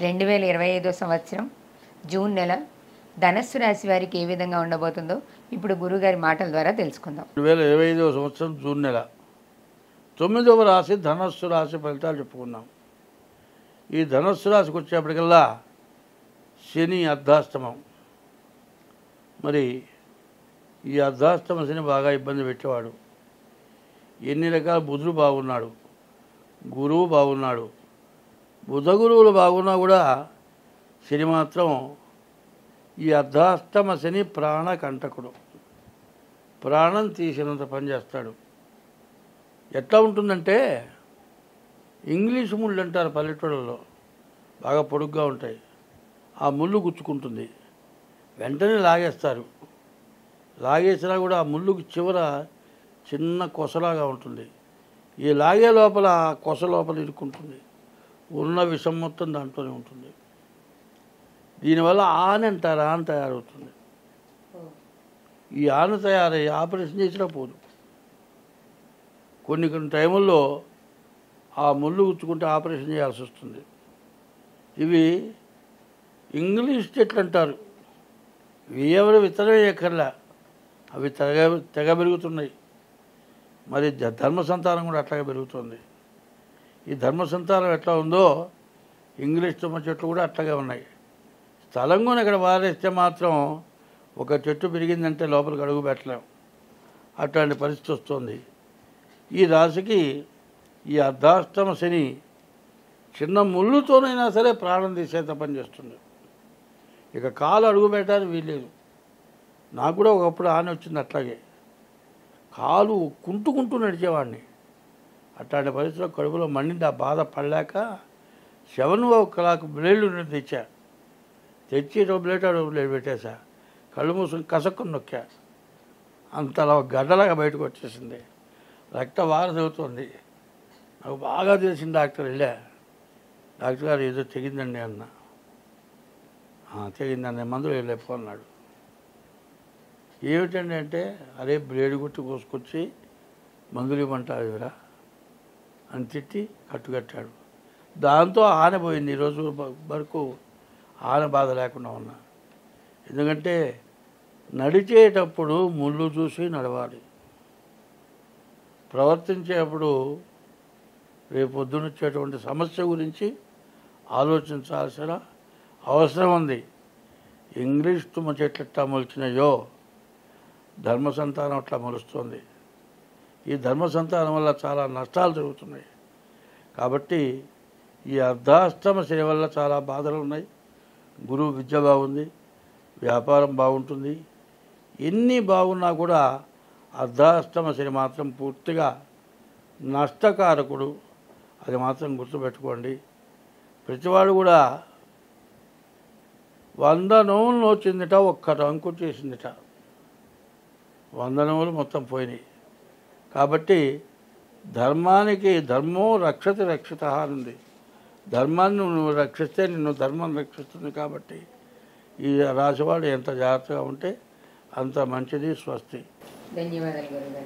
2025 సంవత్సరం జూన్ నెల ధనస్సు రాశి వారికి ఏ విధంగా ఉండబోతుందో ఇప్పుడు గురుగారి మాటల ద్వారా తెలుసుకుందాం. 2025 సంవత్సరం జూన్ నెల 9వ రాశి ధనస్సు రాశి ఫలితాలు చెప్పుకున్నాం. ఈ ధనస్సు రాశికి వచ్చేప్పటికల్లా శని అర్ధాష్టమం. మరి ఈ అర్ధాష్టమ శని బాగా ఇబ్బంది పెట్టేవాడు. ఎన్ని రకాల బుధుడు బాగున్నాడు, గురువు బాగున్నాడు. బుధ గురువులు బాగున్నా కూడా శని మాత్రం ఈ అర్ధాష్టమ శని ప్రాణకంటకుడు. ప్రాణం తీసినంత పని చేస్తాడు. ఎట్లా ఉంటుందంటే ఇంగ్లీష్ ముళ్ళు అంటారు పల్లెటూళ్ళలో, బాగా పొడుగ్గా ఉంటాయి. ఆ ముళ్ళు గుచ్చుకుంటుంది, వెంటనే లాగేస్తారు. లాగేసినా కూడా ఆ ముళ్ళుకి చివర చిన్న కొసలాగా ఉంటుంది. ఈ లాగే లోపల కొస లోపల ఇరుక్కుంటుంది. ఉన్న విషం మొత్తం దాంట్లోనే ఉంటుంది. దీనివల్ల ఆన అంటారు, ఆన తయారవుతుంది. ఈ ఆన తయారయ్యి ఆపరేషన్ చేసినా పోదు. కొన్ని టైముల్లో ఆ ముళ్ళు గుచ్చుకుంటే ఆపరేషన్ చేయాల్సి వస్తుంది. ఇవి ఇంగ్లీష్ చెట్లు అంటారు. ఇవి ఎవరు విత్తనం ఎక్కర్లా, అవి తెగ పెరుగుతున్నాయి. మరి ధర్మ సంతానం కూడా అట్లాగే పెరుగుతుంది. ఈ ధర్మ సంతానం ఎట్లా ఉందో ఇంగ్లీష్ తుమ్మ చెట్లు కూడా అట్లాగే ఉన్నాయి. స్థలం కూడా ఇక్కడ వారేస్తే మాత్రం ఒక చెట్టు పెరిగిందంటే లోపలికి అడుగు పెట్టలేం. అట్లాంటి పరిస్థితి వస్తుంది. ఈ రాశికి ఈ అర్ధాష్టమ శని చిన్న ముళ్ళుతోనైనా సరే ప్రాణం తీసేంత పని చేస్తుంది. ఇక కాలు అడుగు పెట్టడానికి వీల్లేదు. నాకు కూడా ఒకప్పుడు ఆన వచ్చింది అట్లాగే. కాలు కుంటుకుంటూ నడిచేవాడిని. అట్లాంటి పరిస్థితిలో కడుపులో మండింది. ఆ బాధ పడలేక 7 బ్లేడ్లు తెచ్చి బ్లేడ్ పెట్టేశా. కళ్ళు మూసుకుని కసక్కుని నొక్కా. అంతలా గడ్డలాగా బయటకు వచ్చేసింది. రక్త వారసవుతుంది. నాకు బాగా తెలిసిన డాక్టర్ వెళ్ళా. డాక్టర్ గారు ఏదో తెగిందండి అన్న. తెగిందండి, మందులు వెళ్ళేపో అన్నాడు. ఏమిటండి అంటే, అరే బ్లేడ్ కొట్టి కోసుకొచ్చి మందులు ఇవ్వమంటారు ఇవరా అని తిట్టి కట్టుకట్టాడు. దాంతో ఆన పోయింది. ఈరోజు వరకు ఆన బాధ లేకుండా ఉన్నా. ఎందుకంటే నడిచేటప్పుడు ముళ్ళు చూసి నడవాలి. ప్రవర్తించేటప్పుడు రేపు పొద్దునొచ్చేటువంటి సమస్య గురించి ఆలోచించాల్సిన అవసరం ఉంది. ఇంగ్లీష్ తుమ్మ చెట్లు ఎట్లా మొలిచినాయో ధర్మ సంతానం అట్లా మొలుస్తుంది. ఈ ధర్మ సంతానం వల్ల చాలా నష్టాలు జరుగుతున్నాయి. కాబట్టి ఈ అర్ధాష్టమ శని వల్ల చాలా బాధలు ఉన్నాయి. గురువు విద్య బాగుంది, వ్యాపారం బాగుంటుంది. ఎన్ని బాగున్నా కూడా అర్ధాష్టమ శని మాత్రం పూర్తిగా నష్టకారకుడు. అది మాత్రం గుర్తుపెట్టుకోండి. ప్రతివాడు కూడా 100 నోవులు వచ్చిందిట, ఒక్క రంకు చేసిందిట. 100 నోవులు మొత్తం పోయినాయి. కాబట్టి ధర్మానికి ధర్మో రక్షతి రక్షిత అనుంది. ధర్మాన్ని నువ్వు రక్షిస్తే నిన్ను ధర్మం రక్షిస్తుంది. కాబట్టి ఈ రాశివాడు ఎంత జాగ్రత్తగా ఉంటే అంత మంచిది. స్వస్తి. ధన్యవాదాలు గురుగారు.